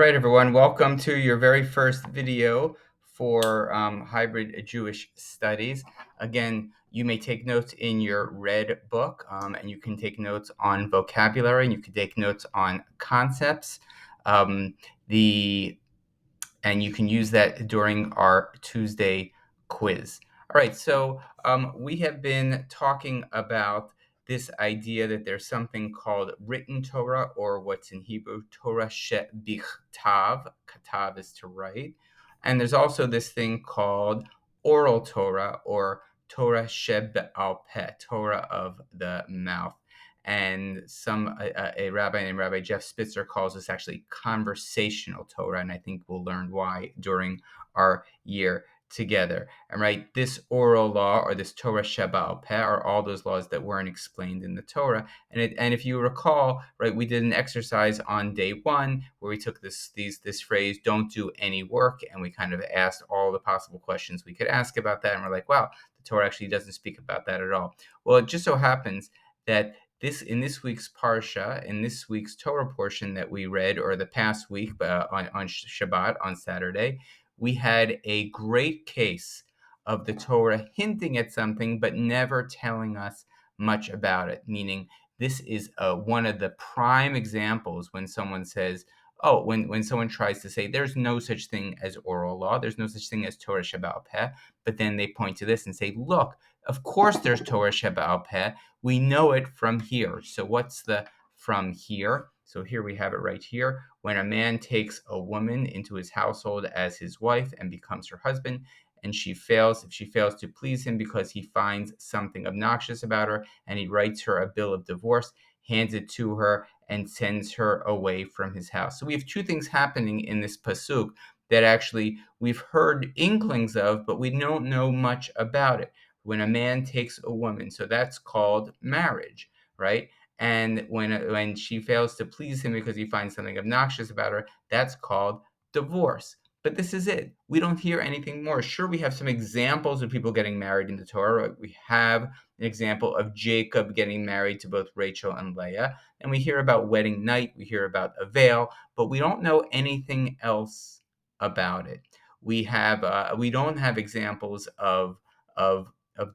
All right, everyone, welcome to your very first video for Hybrid Jewish Studies. Again, you may take notes in your red book, and you can take notes on vocabulary, and you can take notes on concepts. Um, and you can use that during our Tuesday quiz. All right, so we have been talking about this idea that there's something called written Torah, or what's in Hebrew, Torah shebichtav. Katav is to write. And there's also this thing called oral Torah, or Torah shebe'al peh, Torah of the mouth. And a rabbi named Rabbi Jeff Spitzer calls this actually conversational Torah, and I think we'll learn why during our year together. And right, this oral law, or this Torah shebe'al peh, are all those laws that weren't explained in the Torah. And if you recall, right, we did an exercise on day one where we took this phrase, "Don't do any work," and we kind of asked all the possible questions we could ask about that, and we're like, wow, the Torah actually doesn't speak about that at all. Well, it just so happens that in this week's parsha, in this week's Torah portion that we read, or the past week on Shabbat, on Saturday, we had a great case of the Torah hinting at something but never telling us much about it. Meaning, this is one of the prime examples when someone says, oh, when someone tries to say there's no such thing as oral law, there's no such thing as Torah shebe'al peh, but then they point to this and say, look, of course there's Torah shebe'al peh. We know it from here. So what's the from here? So here we have it right here. When a man takes a woman into his household as his wife and becomes her husband, and if she fails to please him because he finds something obnoxious about her, and he writes her a bill of divorce, hands it to her, and sends her away from his house. So we have two things happening in this pasuk that actually we've heard inklings of, but we don't know much about it. When a man takes a woman, so that's called marriage, right? And when she fails to please him because he finds something obnoxious about her, that's called divorce. But this is it. We don't hear anything more. Sure, we have some examples of people getting married in the Torah. Right? We have an example of Jacob getting married to both Rachel and Leah. And we hear about wedding night. We hear about a veil, but we don't know anything else about it. We don't have examples of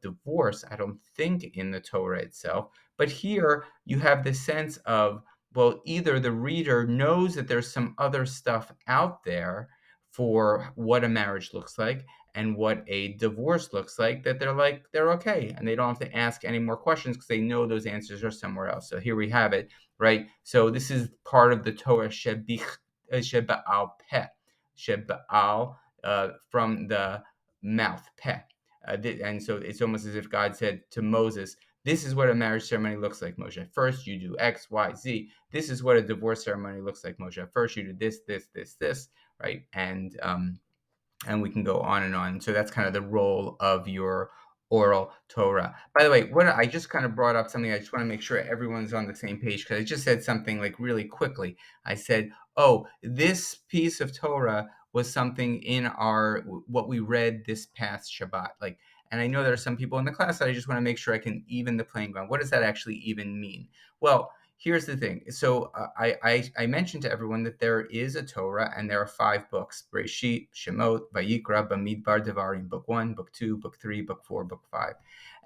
divorce, I don't think, in the Torah itself. But here you have the sense of, well, either the reader knows that there's some other stuff out there for what a marriage looks like and what a divorce looks like, that they're okay, and they don't have to ask any more questions because they know those answers are somewhere else. So here we have it, right? So this is part of the Torah shebe'al peh, shebe'al, from the mouth, peh. And so it's almost as if God said to Moses, this is what a marriage ceremony looks like, Moshe. First, you do X, Y, Z. This is what a divorce ceremony looks like, Moshe. First, you do this, right? And we can go on and on. So that's kind of the role of your oral Torah. By the way, what I just kind of brought up something, I just want to make sure everyone's on the same page, because I just said something like really quickly. I said, oh, this piece of Torah was something in our what we read this past Shabbat. Like, and I know there are some people in the class that I just want to make sure I can even the playing ground. What does that actually even mean? Well, here's the thing. So I mentioned to everyone that there is a Torah, and there are 5 books: Bereshit, Shemot, Vayikra, Bamidbar, Devarim, book 1, book 2, book 3, book 4, book 5.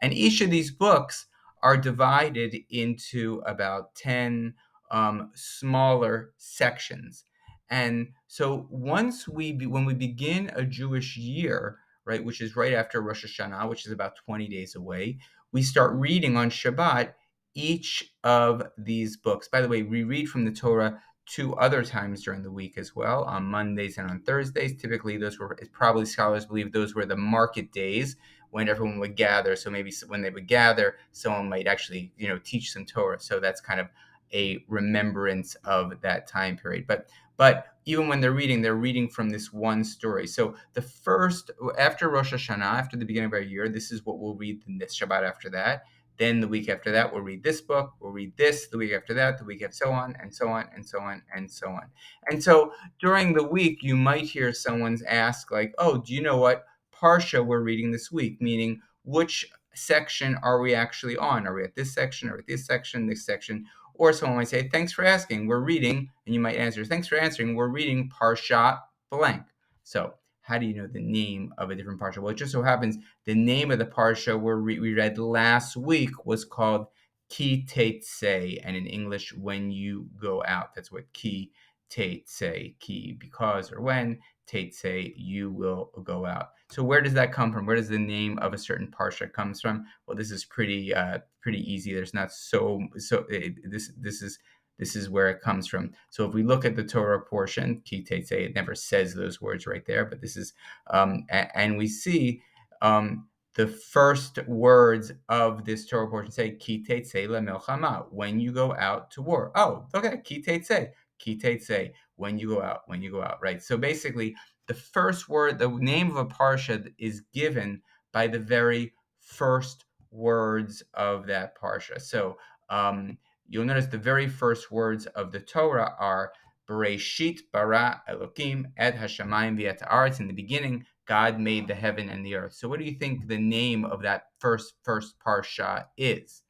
And each of these books are divided into about 10 smaller sections. And so when we begin a Jewish year, right, which is right after Rosh Hashanah, which is about 20 days away, we start reading on Shabbat each of these books. By the way, we read from the Torah 2 other times during the week as well, on Mondays and on Thursdays. Typically, probably scholars believe those were the market days when everyone would gather. So maybe when they would gather, someone might actually, teach some Torah. So that's kind of a remembrance of that time period. But even when they're reading from this one story. So the first, after Rosh Hashanah, after the beginning of our year, this is what we'll read in this Shabbat after that. Then the week after that, we'll read this book. We'll read this. The week after that, the week after, so on and so on and so on and so on. And so during the week, you might hear someone's ask, like, "Oh, do you know what parsha we're reading this week?" Meaning, which section are we actually on? Are we at this section or at this section, this section? Or someone might say, thanks for asking, we're reading, and you might answer, thanks for answering, we're reading Parshat blank. So how do you know the name of a different Parsha? Well, it just so happens the name of the Parsha we read last week was called Ki Teitzei, and in English, when you go out. That's what Ki Teitzei, Ki because or when, Teitzei, you will go out. So where does that come from? Where does the name of a certain parsha comes from? Well, this is pretty easy. There's not this is where it comes from. So if we look at the Torah portion, Ki Teitzei, it never says those words right there, but this is and we see the first words of this Torah portion say Ki Teitzei lemelchama, when you go out to war. Oh, okay, Ki Teitzei, when you go out, right? So basically, the first word, the name of a parsha is given by the very first words of that parsha. So you'll notice the very first words of the Torah are Bereshit bara Elokim et hashamayim v'et haaretz. In the beginning, God made the heaven and the earth. So what do you think the name of that first parsha is?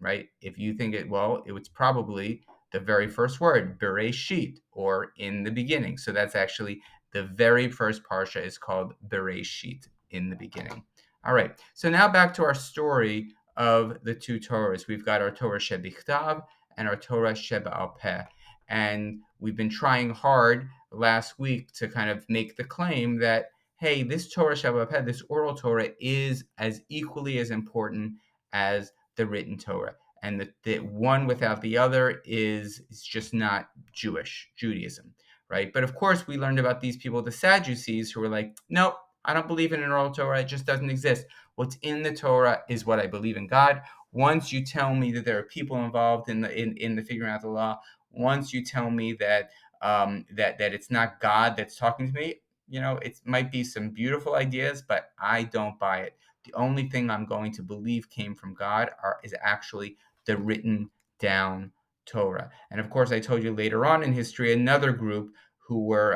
Right? If you think it, well, it was probably the very first word, Bereshit, or in the beginning. So that's actually the very first parsha is called Bereshit, in the beginning. All right. So now back to our story of the two Torahs. We've got our Torah Shebichtav and our Torah Sheba'al Peh. And we've been trying hard last week to kind of make the claim that, hey, this Torah Sheba'al Peh, this oral Torah, is as equally as important as the written Torah. And the one without the other is just not Judaism, right? But of course, we learned about these people, the Sadducees, who were like, nope, I don't believe in an oral Torah. It just doesn't exist. What's in the Torah is what I believe in God. Once you tell me that there are people involved in the figuring out the law, once you tell me that that it's not God that's talking to me, it might be some beautiful ideas, but I don't buy it. The only thing I'm going to believe came from God is actually the written down Torah. And of course, I told you later on in history, another group who were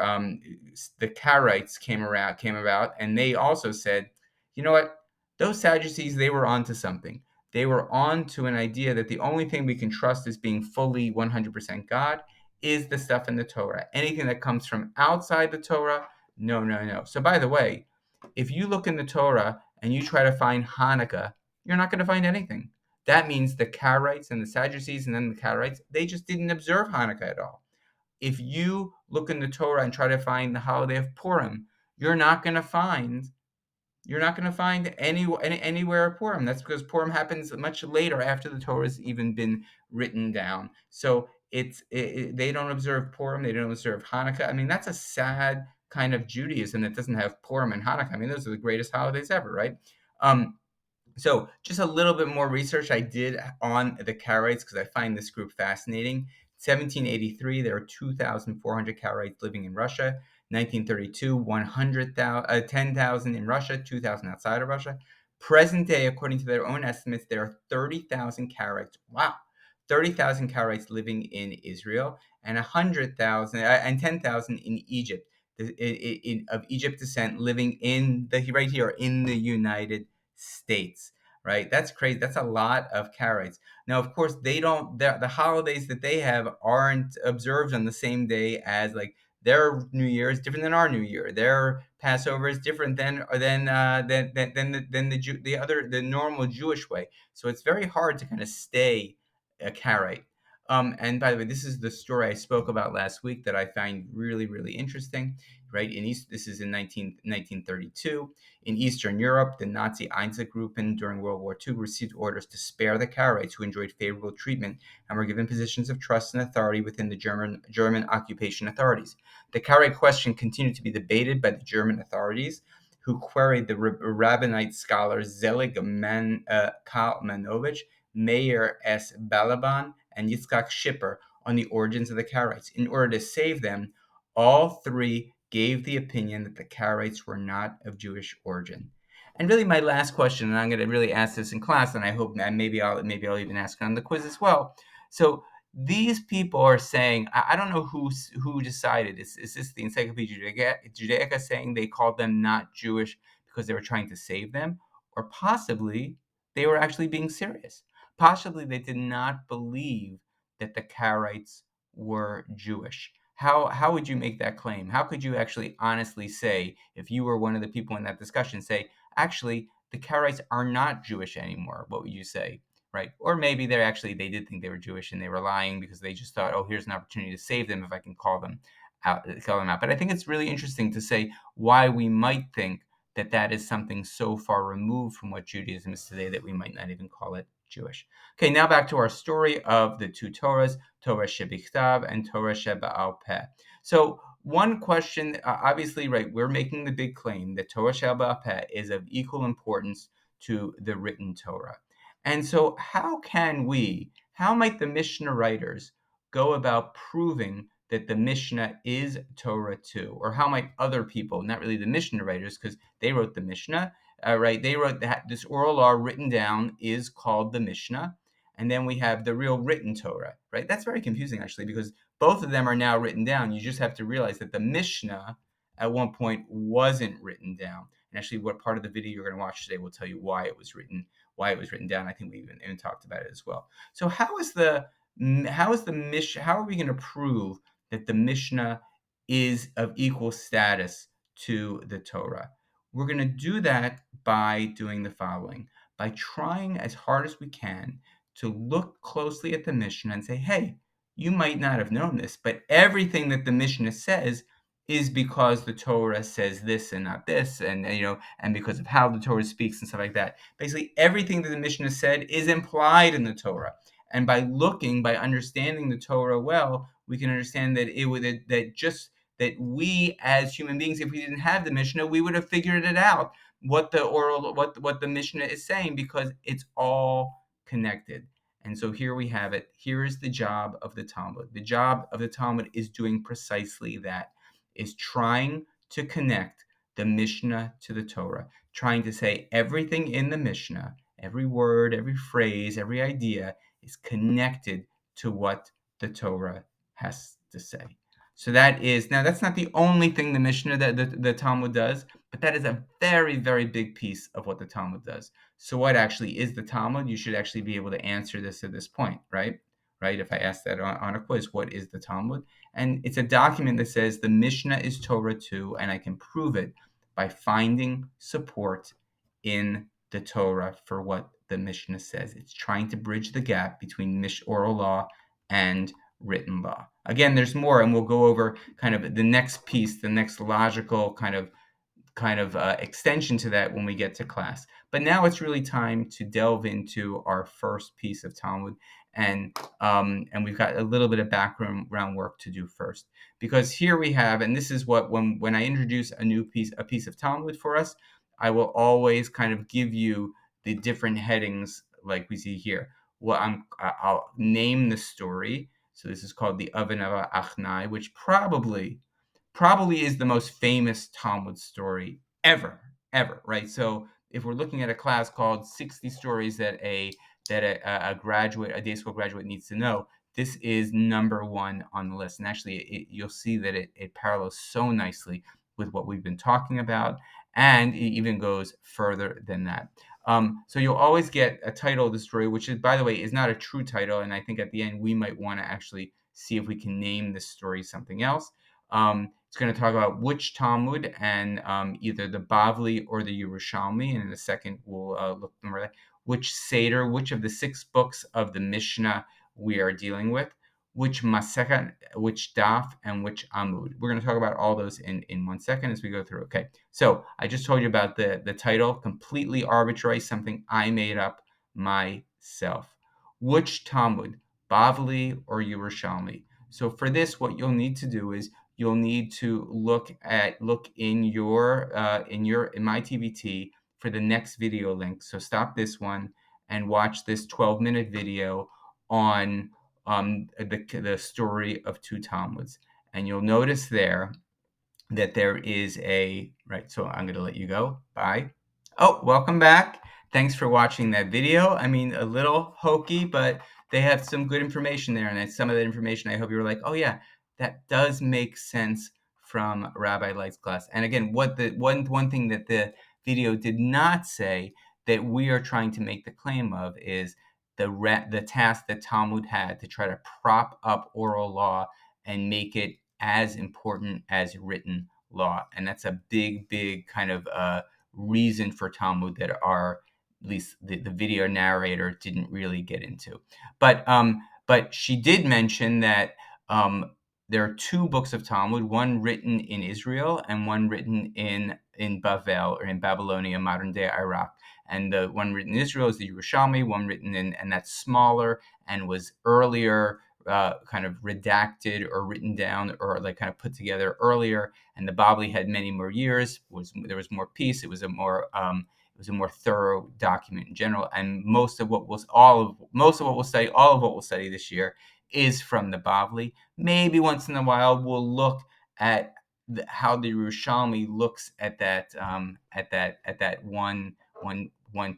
the Karaites came about, and they also said, you know what? Those Sadducees, they were onto something. They were on to an idea that the only thing we can trust as being fully 100% God is the stuff in the Torah. Anything that comes from outside the Torah, no, no, no. So by the way, if you look in the Torah and you try to find Hanukkah, you're not going to find anything. That means the Karaites and the Sadducees and then the Karaites, they just didn't observe Hanukkah at all. If you look in the Torah and try to find the holiday of Purim, you're not going to find anywhere Purim. That's because Purim happens much later after the Torah has even been written down. So they don't observe Purim, they don't observe Hanukkah. I mean, that's a sad kind of Judaism that doesn't have Purim and Hanukkah. I mean, those are the greatest holidays ever, right? So just a little bit more research I did on the Karaites because I find this group fascinating. 1783, there were 2,400 Karaites living in Russia. 1932, 10,000 in Russia, 2,000 outside of Russia. Present day, according to their own estimates, there are 30,000 Karaites. Wow. 30,000 Karaites living in Israel and 100,000 and 10,000 in Egypt, of Egypt descent, living right here in the United States, right? That's crazy. That's a lot of Karaites. Now, of course, the holidays that they have aren't observed on the same day as like their New Year is different than our New Year. Their Passover is different than the normal Jewish way. So it's very hard to kind of stay a Karaite. And by the way, this is the story I spoke about last week that I find really, really interesting. Right this is in 1932. In Eastern Europe, the Nazi Einsatzgruppen during World War II received orders to spare the Karaites who enjoyed favorable treatment and were given positions of trust and authority within the German occupation authorities. The Karaite question continued to be debated by the German authorities, who queried the rabbinite scholars Zelig Kalmanovich, Meir S. Balaban, and Yitzhak Schipper on the origins of the Karaites. In order to save them, all three gave the opinion that the Karaites were not of Jewish origin. And really, my last question, and I'm going to really ask this in class, and I hope maybe I'll even ask it on the quiz as well. So these people are saying, I don't know who decided. Is this the Encyclopedia Judaica saying they called them not Jewish because they were trying to save them, or possibly they were actually being serious? Possibly they did not believe that the Karaites were Jewish? How would you make that claim? How could you actually honestly say, if you were one of the people in that discussion, say, actually, the Karaites are not Jewish anymore? What would you say? Right? Or maybe they did think they were Jewish and they were lying because they just thought, oh, here's an opportunity to save them if I can call them out. But I think it's really interesting to say why we might think that that is something so far removed from what Judaism is today that we might not even call it Jewish. Okay, now back to our story of the two Torahs, Torah Shebichtav and Torah Sheba'al Peh. So one question, obviously, right, we're making the big claim that Torah Sheba'al Peh is of equal importance to the written Torah. And so how might the Mishnah writers go about proving that the Mishnah is Torah too? Or how might other people, not really the Mishnah writers, because they wrote the Mishnah, right? They wrote that this oral law written down is called the Mishnah. And then we have the real written Torah, right? That's very confusing, actually, because both of them are now written down. You just have to realize that the Mishnah at one point wasn't written down. And actually, what part of the video you're going to watch today will tell you why it was written down. I think we even talked about it as well. So how are we going to prove that the Mishnah is of equal status to the Torah? We're going to do that by doing the following, by trying as hard as we can to look closely at the Mishnah and say, hey, you might not have known this, but everything that the Mishnah says is because the Torah says this and not this, and because of how the Torah speaks and stuff like that. Basically, everything that the Mishnah said is implied in the Torah. And by understanding the Torah well, we can understand that we as human beings, if we didn't have the Mishnah, we would have figured it out what the Mishnah is saying, because it's all connected. And so here we have it. Here is the job of the Talmud. The job of the Talmud is doing precisely that, is trying to connect the Mishnah to the Torah, trying to say everything in the Mishnah, every word, every phrase, every idea is connected to what the Torah has to say. So that's not the only thing the Mishnah, that the Talmud does, but that is a very, very big piece of what the Talmud does. So what actually is the Talmud? You should actually be able to answer this at this point, right? Right? If I ask that on a quiz, what is the Talmud? And it's a document that says the Mishnah is Torah too, and I can prove it by finding support in the Torah for what the Mishnah says. It's trying to bridge the gap between oral law and written law. Again, there's more, and we'll go over kind of the next piece, the next logical kind of extension to that when we get to class. But now it's really time to delve into our first piece of Talmud, and we've got a little bit of background work to do first, because here we have, and this is what when I introduce a piece of Talmud for us, I will always kind of give you the different headings like we see here. I'll name the story. So this is called the Avinava Achnai, which probably is the most famous Talmud story ever, right? So if we're looking at a class called 60 stories that a day school graduate needs to know, this is number one on the list. And actually, you'll see that it parallels so nicely with what we've been talking about, and it even goes further than that. So you'll always get a title of the story, which is, by the way, is not a true title. And I think at the end, we might want to actually see if we can name this story something else. It's going to talk about which Talmud, and either the Bavli or the Yerushalmi. And in a second, we'll look more at which Seder, which of the 6 books of the Mishnah we are dealing with, which Masechet, which Daf, and which Amud. We're going to talk about all those in 1 second as we go through. Okay, so I just told you about the title, completely arbitrary, something I made up myself. Which Talmud, Bavli or Yerushalmi? So for this, what you'll need to do is you'll need to look in my TVT for the next video link. So stop this one and watch this 12-minute video on the story of 2 Talmuds. And you'll notice there that there is right. So I'm going to let you go. Bye. Oh, welcome back. Thanks for watching that video. I mean, a little hokey, but they have some good information there. And some of that information, I hope you were like, oh yeah, that does make sense from Rabbi Light's class. And again, what the one thing that the video did not say that we are trying to make the claim of is the task that Talmud had to try to prop up oral law and make it as important as written law. And that's a big kind of reason for Talmud that our at least the video narrator didn't really get into. But she did mention that there are two books of Talmud, one written in Israel and one written in Bavel, or in Babylonia, modern day Iraq. And the one written in Israel is the Yerushalmi, one written in, and that's smaller and was earlier, kind of redacted or written down, or like kind of put together earlier. And the Bavli had many more years. There was more peace. It was a more thorough document in general. And most of what we'll study this year is from the Bavli. Maybe once in a while we'll look at how the Yerushalmi looks at that one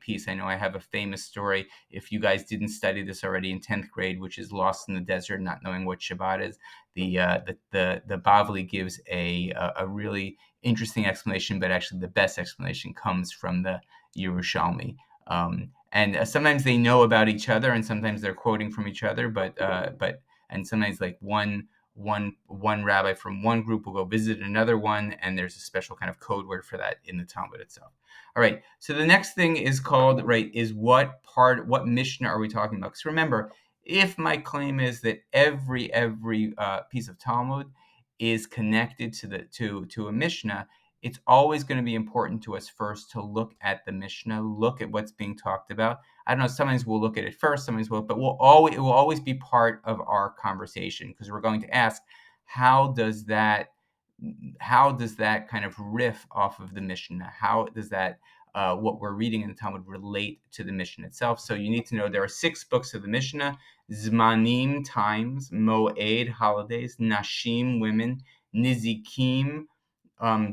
piece. I know I have a famous story, if you guys didn't study this already in 10th grade, which is Lost in the Desert, not knowing what Shabbat is. The Bavli gives a really interesting explanation, but actually the best explanation comes from the Yerushalmi. And sometimes they know about each other, and sometimes they're quoting from each other, but and sometimes like one rabbi from one group will go visit another one, and there's a special kind of code word for that in the Talmud itself. All right, so the next thing is called, is what Mishnah are we talking about? Because remember, if my claim is that every piece of Talmud is connected to a Mishnah, it's always going to be important to us first to look at the Mishnah, look at what's being talked about. I don't know, sometimes we'll look at it first, sometimes we'll, but it will always be part of our conversation, because we're going to ask, how does that kind of riff off of the Mishnah? How does that what we're reading in the Talmud relate to the Mishnah itself? So you need to know there are 6 books of the Mishnah: Zmanim, times; Moed, holidays; Nashim, women; Nizikim,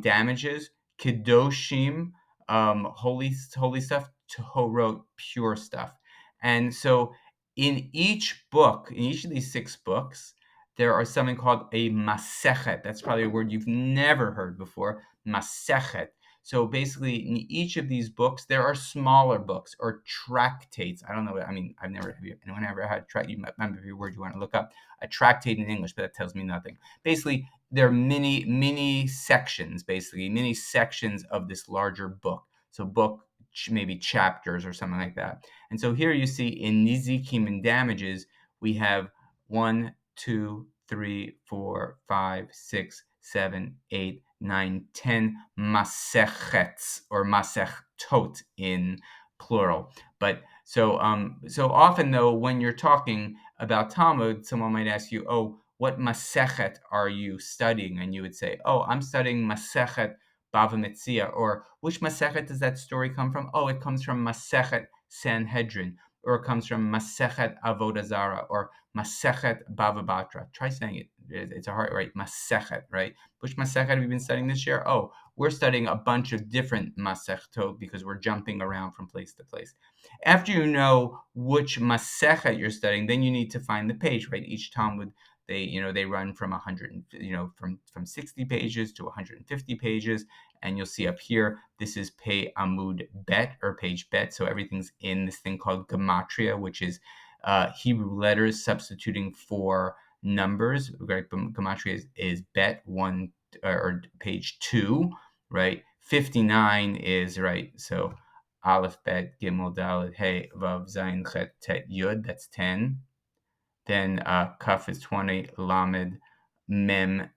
damages; Kedoshim, holy stuff; Torot, pure stuff. And so in each of these 6 books, there are something called a masechet. That's probably a word you've never heard before, masechet. So basically, in each of these books, there are smaller books or tractates. I don't know. I mean, anyone ever had you might remember your word you want to look up a tractate in English, but that tells me nothing. Basically, there are mini sections, mini sections of this larger book. So maybe chapters or something like that. And so here you see in Nizikim and damages, we have 1, 2, 3, 4, 5, 6, 7, 8, 9, 10 masechets, or masechtot in plural. But so often, though, when you're talking about Talmud, someone might ask you, "Oh, what masechet are you studying?" And you would say, "Oh, I'm studying Masechet Bava Metzia." Or, "Which Masechet does that story come from?" "Oh, it comes from Masechet Sanhedrin," or "It comes from Masechet Avodah Zarah," or Masechet Bava Batra. Try saying it. It's a hard, right? Masechet, right? Which Masechet have you been studying this year? Oh, we're studying a bunch of different Masechtot, because we're jumping around from place to place. After you know which Masechet you're studying, then you need to find the page, right? Each Talmud, they run from 100, from 60 pages to 150 pages. And you'll see up here, this is Pei Amud Bet, or page Bet. So everything's in this thing called gematria, which is Hebrew letters substituting for numbers, right? Gematria is Bet 1, or page 2, right? 59 is, right, so Aleph, Bet, Gimel, Dalet, Hey, Vav, Zayin, Chet, Tet, Yud, that's 10. Then Kaf is 20, Lamed, Mem,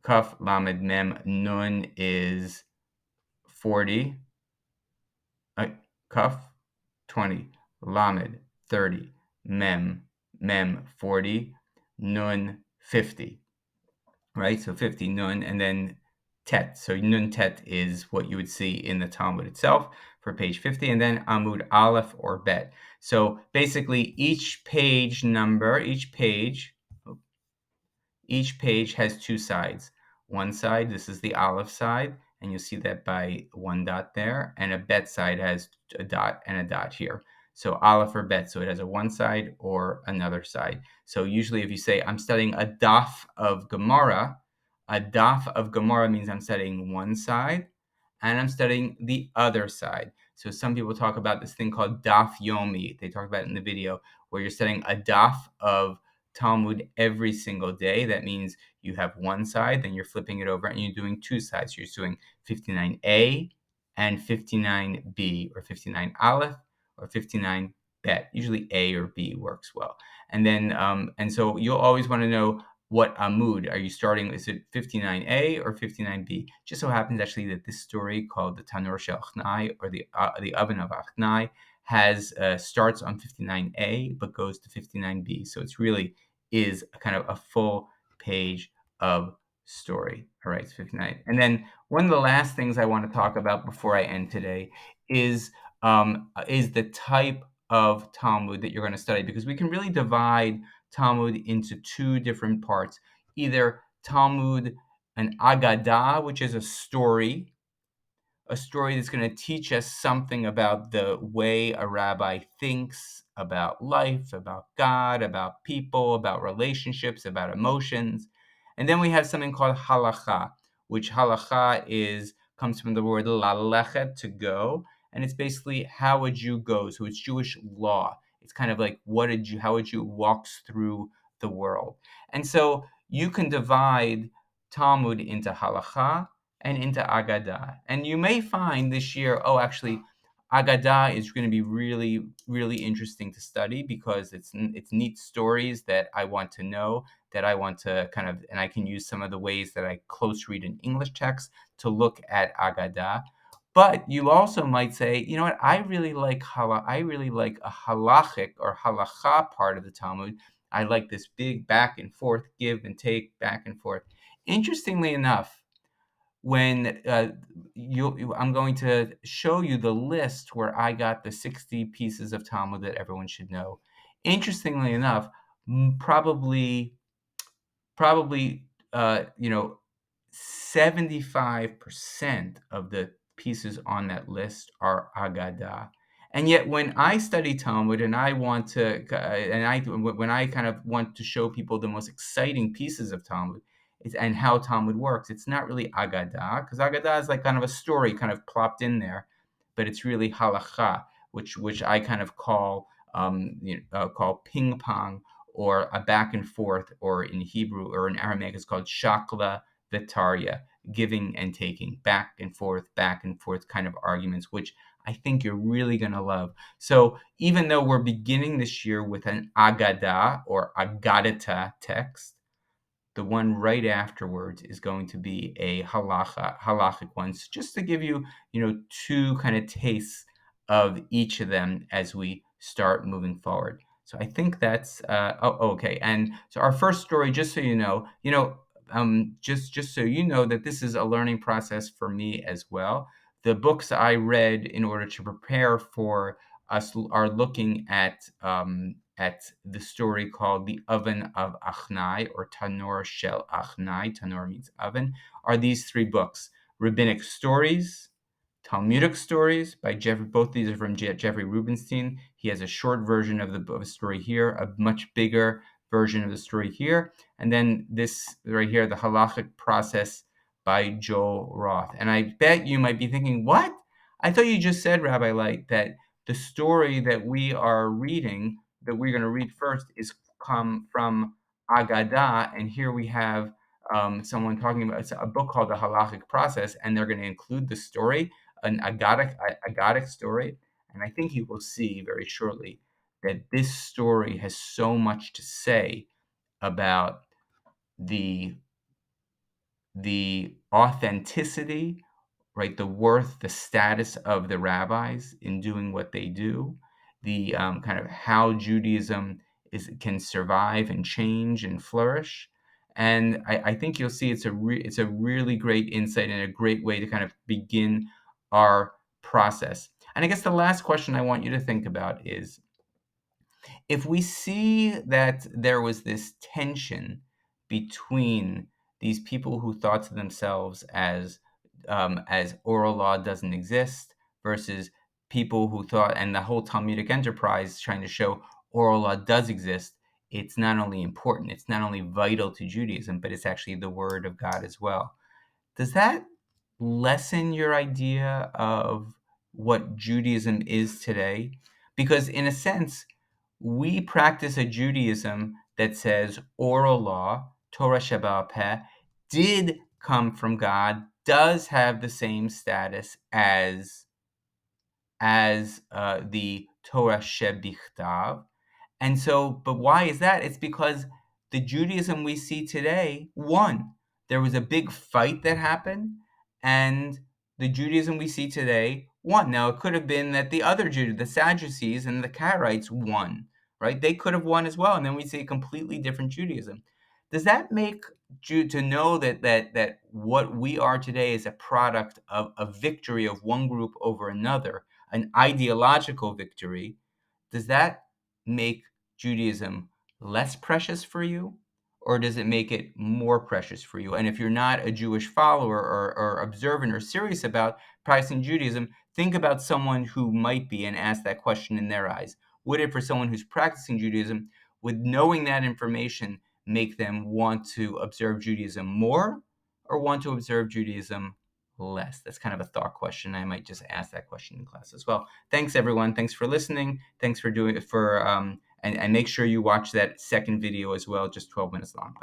Kaf, Lamed, Mem, Nun is 40, Kaf, 20, Lamed, 30, Mem, 40, Nun, 50, right? So 50, Nun, and then Tet. So Nun Tet is what you would see in the Talmud itself for page 50, and then Amud Aleph, or Bet. So basically, each page has 2 sides. One side, this is the Aleph side, and you'll see that by 1 dot there, and a Bet side has a dot and a dot here. So Aleph or Bet, so it has a one side or another side. So usually if you say, I'm studying a daf of Gemara means I'm studying one side and I'm studying the other side. So some people talk about this thing called daf yomi. They talk about it in the video, where you're studying a daf of Talmud every single day. That means you have one side, then you're flipping it over, and you're doing two sides. You're doing 59a and 59b, or 59 aleph, or 59 bet. Usually A or B works well. And then, and so you'll always want to know what amud are you starting. Is it 59a or 59b? Just so happens actually that this story called the Tanur Shel Achnai, or the oven of Achnai, has starts on 59a but goes to 59b. So it's really is a kind of a full page of story. All right, it's 59. And then one of the last things I want to talk about before I end today is the type of Talmud that you're going to study, because we can really divide Talmud into two different parts. Either Talmud, an Agadah, which is a story that's going to teach us something about the way a rabbi thinks about life, about God, about people, about relationships, about emotions. And then we have something called halacha, which halacha comes from the word lalechet, to go, and it's basically how would you go. So it's Jewish law. It's kind of like how would you walk through the world. And so you can divide Talmud into halacha and into Agadah. And you may find this year, oh, actually, Agadah is going to be really, really interesting to study, because it's neat stories that I want to know, that I want to kind of, and I can use some of the ways that I close read an English text to look at Agadah. But you also might say, you know what, I really like a halachic or halacha part of the Talmud. I like this big back and forth, give and take, back and forth. Interestingly enough, when I'm going to show you the list where I got the 60 pieces of Talmud that everyone should know. Interestingly enough, probably 75% of the pieces on that list are Agadah. And yet, when I study Talmud and I want to, when I kind of want to show people the most exciting pieces of Talmud, and how Talmud works, it's not really Agadah, because Agadah is like kind of a story kind of plopped in there, but it's really halacha, which I kind of call ping pong, or a back and forth, or in Hebrew or in Aramaic it's called shakla v'tarya, giving and taking, back and forth kind of arguments, which I think you're really going to love. So even though we're beginning this year with an Agadah or Agadata text, the one right afterwards is going to be a halachic one, so just to give you, two kind of tastes of each of them as we start moving forward. So I think that's okay. And so our first story, just so just so you know that this is a learning process for me as well. The books I read in order to prepare for us are looking at the story called The Oven of Achnai, or Tanur Shel Achnai. Tanur means oven. Are these three books: Rabbinic Stories, Talmudic Stories by Jeffrey. Both these are from Jeffrey Rubenstein. He has a short version of the story here, a much bigger version of the story here, and then this right here, The Halachic Process by Joel Roth. And I bet you might be thinking, what? I thought you just said, Rabbi Light, that the story that we are reading, that we're going to read first, is come from Agadah, and here we have someone talking about a book called The Halachic Process, and they're going to include the story, an Agadic story. And I think you will see very shortly that this story has so much to say about the authenticity, right? The worth, the status of the rabbis in doing what they do, the kind of how Judaism can survive and change and flourish. And I think you'll see it's a really great insight and a great way to kind of begin our process. And I guess the last question I want you to think about is, if we see that there was this tension between these people who thought to themselves as oral law doesn't exist, versus people who thought, and the whole Talmudic enterprise trying to show oral law does exist, it's not only important, it's not only vital to Judaism, but it's actually the word of God as well. Does that lessen your idea of what Judaism is today? Because in a sense, we practice a Judaism that says oral law, Torah Sheba'al Peh, did come from God, does have the same status as the Torah Shebichtav. And so, but why is that? It's because the Judaism we see today won. There was a big fight that happened, and the Judaism we see today won. Now, it could have been that the other Judah, the Sadducees and the Karaites, won, right? They could have won as well, and then we see a completely different Judaism. Does that make to know that what we are today is a product of a victory of one group over another, an ideological victory? Does that make Judaism less precious for you, or does it make it more precious for you? And if you're not a Jewish follower or observant or serious about practicing Judaism, think about someone who might be and ask that question in their eyes. Would it, for someone who's practicing Judaism, would knowing that information make them want to observe Judaism more or want to observe Judaism less? That's kind of a thought question. I might just ask that question in class as well. Thanks, everyone. Thanks for listening. Thanks for doing it and make sure you watch that second video as well, just 12 minutes long. Bye.